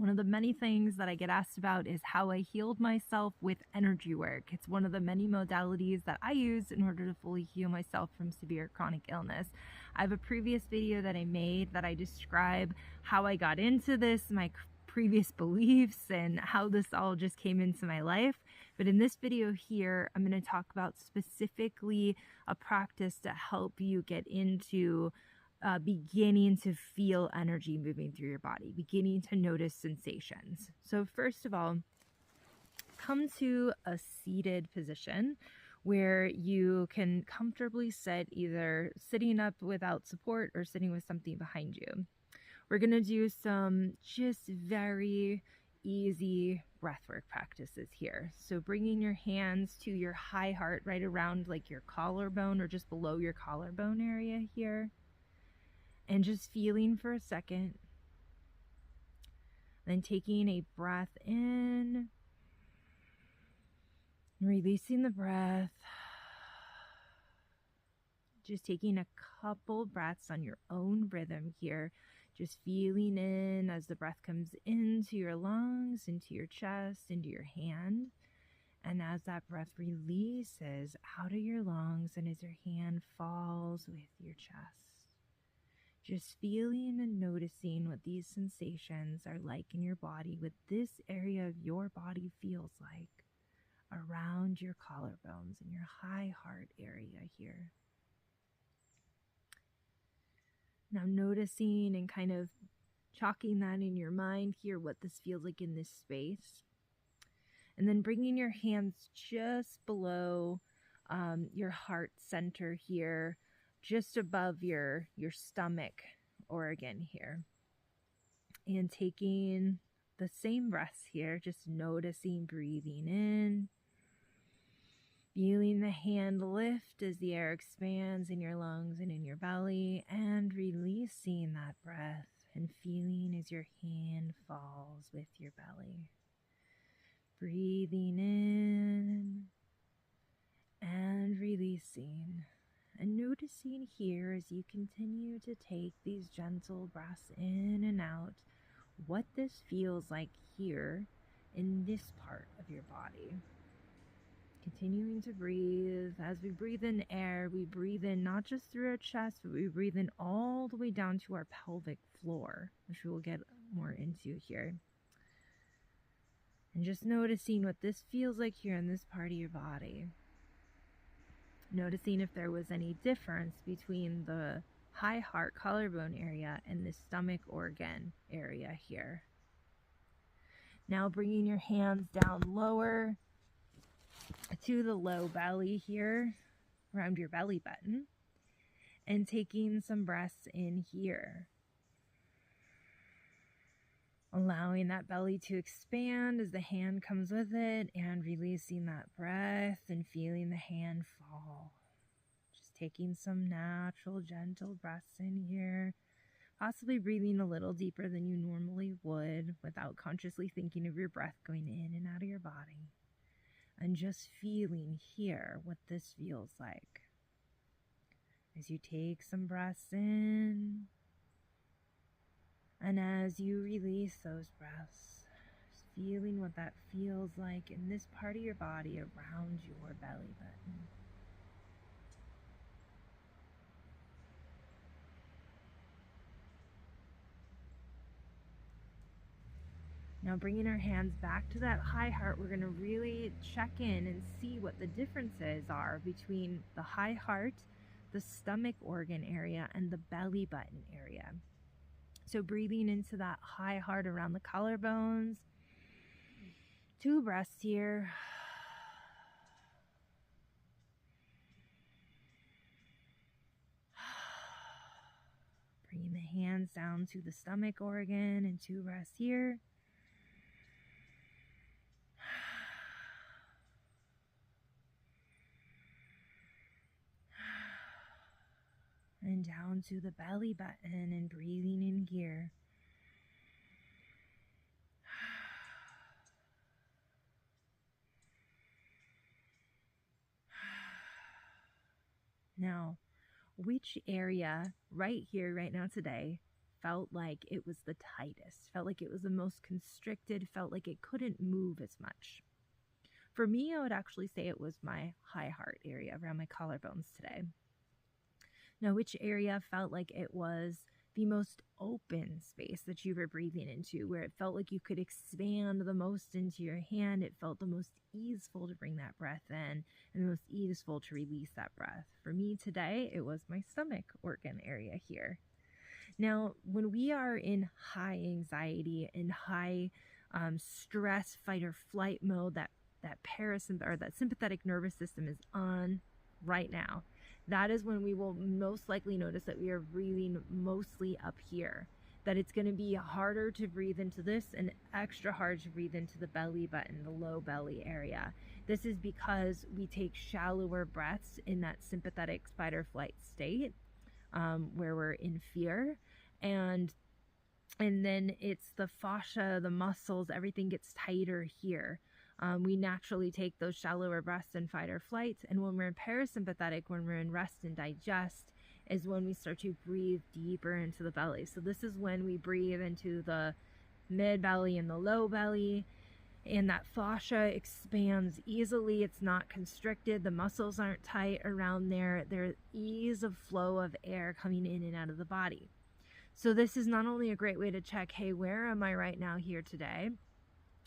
One of the many things that I get asked about is how I healed myself with energy work. It's one of the many modalities that I use in order to fully heal myself from severe chronic illness. I have a previous video that I made that I describe how I got into this, my previous beliefs, and how this all just came into my life. But in this video here, I'm going to talk about specifically a practice to help you get into beginning to feel energy moving through your body, beginning to notice sensations. So first of all, come to a seated position where you can comfortably sit, either sitting up without support or sitting with something behind you. We're going to do some just very easy breathwork practices here. So bringing your hands to your high heart, right around like your collarbone or just below your collarbone area here. And just feeling for a second. Then taking a breath in. Releasing the breath. Just taking a couple breaths on your own rhythm here. Just feeling in as the breath comes into your lungs, into your chest, into your hand. And as that breath releases out of your lungs and as your hand falls with your chest. Just feeling and noticing what these sensations are like in your body, what this area of your body feels like around your collarbones and your high heart area here. Now noticing and kind of chalking that in your mind here, what this feels like in this space. And then bringing your hands just below your heart center here, just above your stomach organ here. And taking the same breaths here, just noticing, breathing in. Feeling the hand lift as the air expands in your lungs and in your belly, and releasing that breath and feeling as your hand falls with your belly. Breathing in and releasing. And noticing here as you continue to take these gentle breaths in and out, what this feels like here in this part of your body. Continuing to breathe. As we breathe in air, we breathe in not just through our chest, but we breathe in all the way down to our pelvic floor, which we will get more into here. And just noticing what this feels like here in this part of your body. Noticing if there was any difference between the high heart collarbone area and the stomach organ area here. Now bringing your hands down lower to the low belly here, around your belly button, and taking some breaths in here. Allowing that belly to expand as the hand comes with it, and releasing that breath and feeling the hand fall. Just taking some natural, gentle breaths in here. Possibly breathing a little deeper than you normally would without consciously thinking of your breath going in and out of your body. And just feeling here what this feels like. As you take some breaths in, and as you release those breaths, just feeling what that feels like in this part of your body around your belly button. Now bringing our hands back to that high heart, we're going to really check in and see what the differences are between the high heart, the stomach organ area, and the belly button area. So breathing into that high heart around the collarbones. 2 breaths here. Bringing the hands down to the stomach organ, and 2 breaths here. And down to the belly button and breathing in here. Now, which area right here, right now today, felt like it was the tightest, felt like it was the most constricted, felt like it couldn't move as much. For me, I would actually say it was my high heart area around my collarbones today. Now, which area felt like it was the most open space that you were breathing into, where it felt like you could expand the most into your hand? It felt the most easeful to bring that breath in and the most easeful to release that breath. For me today, it was my stomach organ area here. Now, when we are in high anxiety and high stress, fight or flight mode, that sympathetic nervous system is on right now, that is when we will most likely notice that we are breathing mostly up here, that it's going to be harder to breathe into this and extra hard to breathe into the belly button, the low belly area. This is because we take shallower breaths in that sympathetic fight or flight state, where we're in fear, and then it's the fascia, the muscles, everything gets tighter here. We naturally take those shallower breaths in fight or flight, and when we're in parasympathetic, when we're in rest and digest, is when we start to breathe deeper into the belly. So this is when we breathe into the mid belly and the low belly, and that fascia expands easily. It's not constricted. The muscles aren't tight around there. There's ease of flow of air coming in and out of the body. So this is not only a great way to check, hey, where am I right now here today,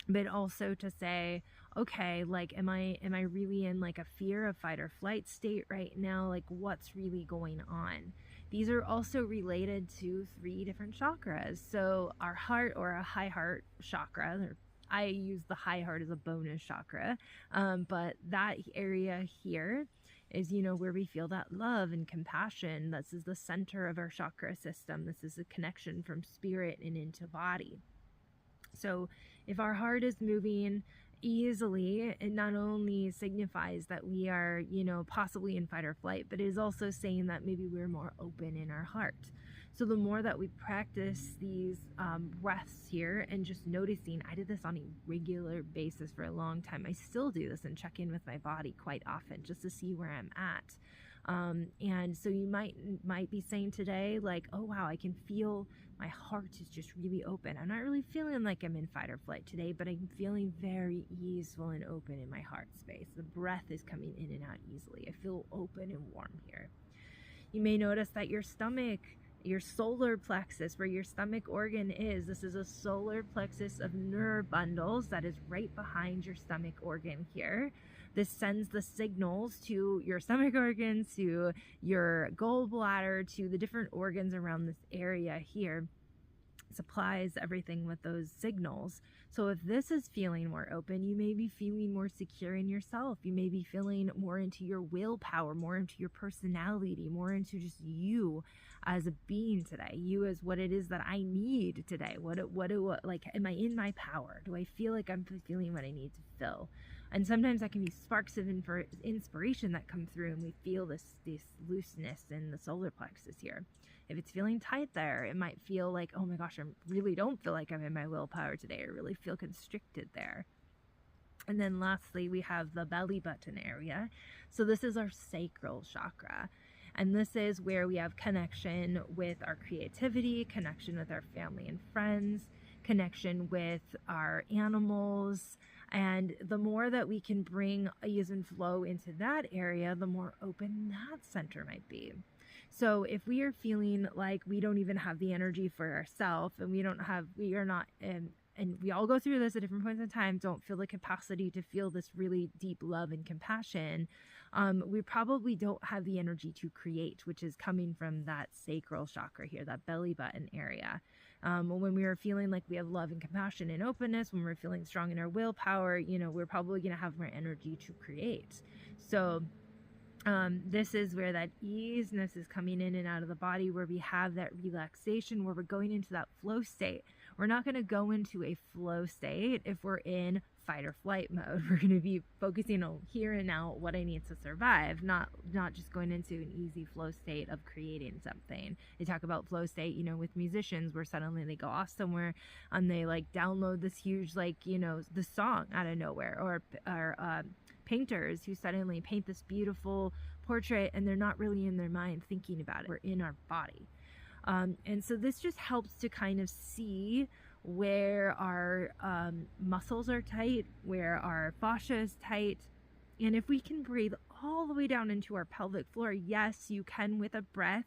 but also to say, okay, like, am I really in like a fear, of fight or flight state right now? Like, what's really going on? These are also related to 3 different chakras. So our heart, or a high heart chakra, or I use the high heart as a bonus chakra, but that area here is, where we feel that love and compassion. This is the center of our chakra system. This is a connection from spirit and into body. So if our heart is moving easily, it not only signifies that we are, possibly in fight or flight, but it is also saying that maybe we're more open in our heart. So the more that we practice these breaths here and just noticing, I did this on a regular basis for a long time. I still do this and check in with my body quite often just to see where I'm at. And so you might be saying today, like, oh wow, I can feel my heart is just really open. I'm not really feeling like I'm in fight or flight today, but I'm feeling very easeful and open in my heart space. The breath is coming in and out easily. I feel open and warm here. You may notice that your stomach, your solar plexus, where your stomach organ is, this is a solar plexus of nerve bundles that is right behind your stomach organ here. This sends the signals to your stomach organ, to your gallbladder, to the different organs around this area here. Supplies everything with those signals. So if this is feeling more open, you may be feeling more secure in yourself. You may be feeling more into your willpower, more into your personality, more into just you as a being today. You as what it is that I need today. What like, am I in my power? Do I feel like I'm feeling what I need to feel? And sometimes that can be sparks of inspiration that come through, and we feel this looseness in the solar plexus here. If it's feeling tight there, it might feel like, oh my gosh, I really don't feel like I'm in my willpower today. I really feel constricted there. And then lastly, we have the belly button area. So this is our sacral chakra. And this is where we have connection with our creativity, connection with our family and friends, connection with our animals. And the more that we can bring ease and flow into that area, the more open that center might be. So if we are feeling like we don't even have the energy for ourselves, and we are not, and we all go through this at different points in time, don't feel the capacity to feel this really deep love and compassion, we probably don't have the energy to create, which is coming from that sacral chakra here, that belly button area. When we are feeling like we have love and compassion and openness, when we're feeling strong in our willpower, we're probably going to have more energy to create. So this is where that easiness is coming in and out of the body, where we have that relaxation, where we're going into that flow state. We're not going to go into a flow state if we're in fight or flight mode. We're going to be focusing on here and now, what I need to survive, not just going into an easy flow state of creating something. They talk about flow state, with musicians, where suddenly they go off somewhere and they like download this huge, like, the song out of nowhere, or painters who suddenly paint this beautiful portrait and they're not really in their mind thinking about it. We're in our body. And so this just helps to kind of see where our muscles are tight, where our fascia is tight. And if we can breathe all the way down into our pelvic floor, yes, you can with a breath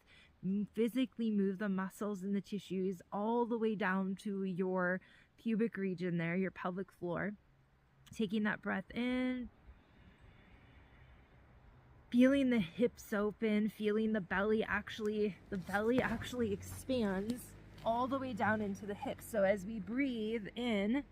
physically move the muscles and the tissues all the way down to your pubic region there, your pelvic floor. Taking that breath in, feeling the hips open, feeling the belly actually expands all the way down into the hips. So as we breathe in,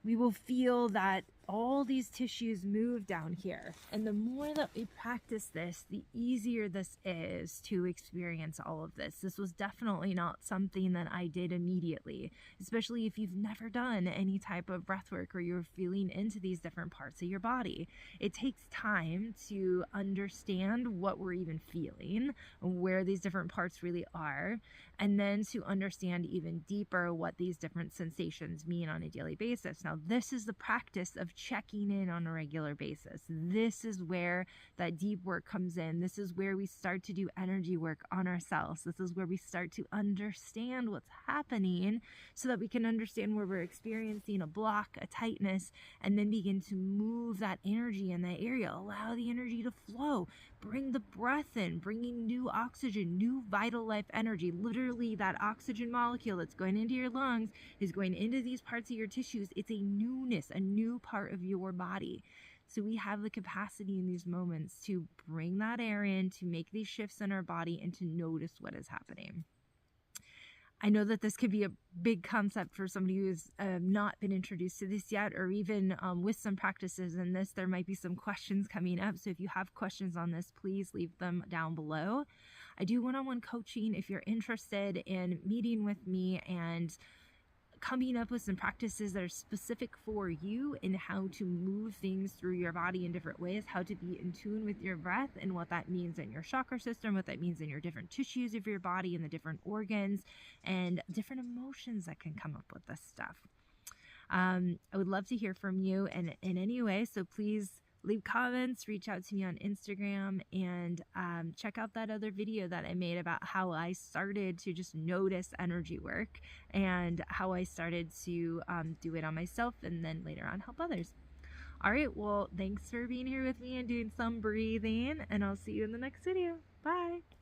we will feel that all these tissues move down here. And the more that we practice this, the easier this is to experience all of this. This was definitely not something that I did immediately, especially if you've never done any type of breath work or you're feeling into these different parts of your body. It takes time to understand what we're even feeling, where these different parts really are, and then to understand even deeper what these different sensations mean on a daily basis. Now, this is the practice of checking in on a regular basis. This is where that deep work comes in. This is where we start to do energy work on ourselves. This is where we start to understand what's happening so that we can understand where we're experiencing a block, a tightness, and then begin to move that energy in that area. Allow the energy to flow. Bring the breath in, bringing new oxygen, new vital life energy. Literally, that oxygen molecule that's going into your lungs is going into these parts of your tissues. It's a newness, a new part of your body. So we have the capacity in these moments to bring that air in, to make these shifts in our body, and to notice what is happening. I know that this could be a big concept for somebody who's not been introduced to this yet, or even with some practices in this, there might be some questions coming up. So if you have questions on this, please leave them down below. I do one-on-one coaching if you're interested in meeting with me and coming up with some practices that are specific for you and how to move things through your body in different ways, how to be in tune with your breath and what that means in your chakra system, what that means in your different tissues of your body and the different organs and different emotions that can come up with this stuff. I would love to hear from you in any way, so please leave comments, reach out to me on Instagram, and check out that other video that I made about how I started to just notice energy work and how I started to do it on myself and then later on help others. All right, well, thanks for being here with me and doing some breathing, and I'll see you in the next video. Bye.